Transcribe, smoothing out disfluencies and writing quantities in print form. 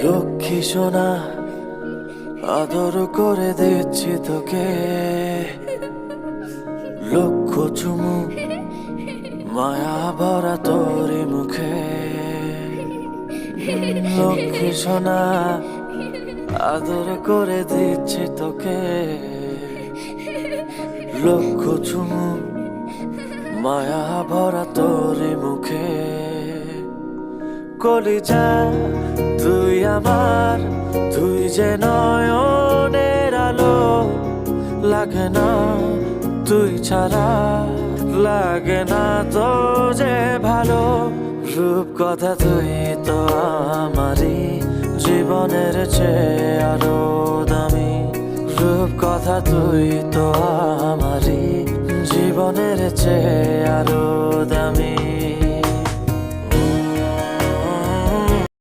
লক্ষ্মী সোনা আদর করে দিচ্ছি তোকে, লক্ষ চুমু মায়া ভরা তোরি মুখে। লক্ষ্মী সোনা আদর করে দিচ্ছি তোকে, লক্ষ চুমু মায়া ভরা তোরি মুখে। কলিজা তুই আমার, তুই যে নয়নের আলো, লাগে না তুই ছাড়া, লাগে না তো যে ভালো। রূপ কথা তুই তো আমারই, জীবনের চেয়ে আরো দামি। রূপ কথা তুই তো আমারই, জীবনের চেয়ে আরো দামি।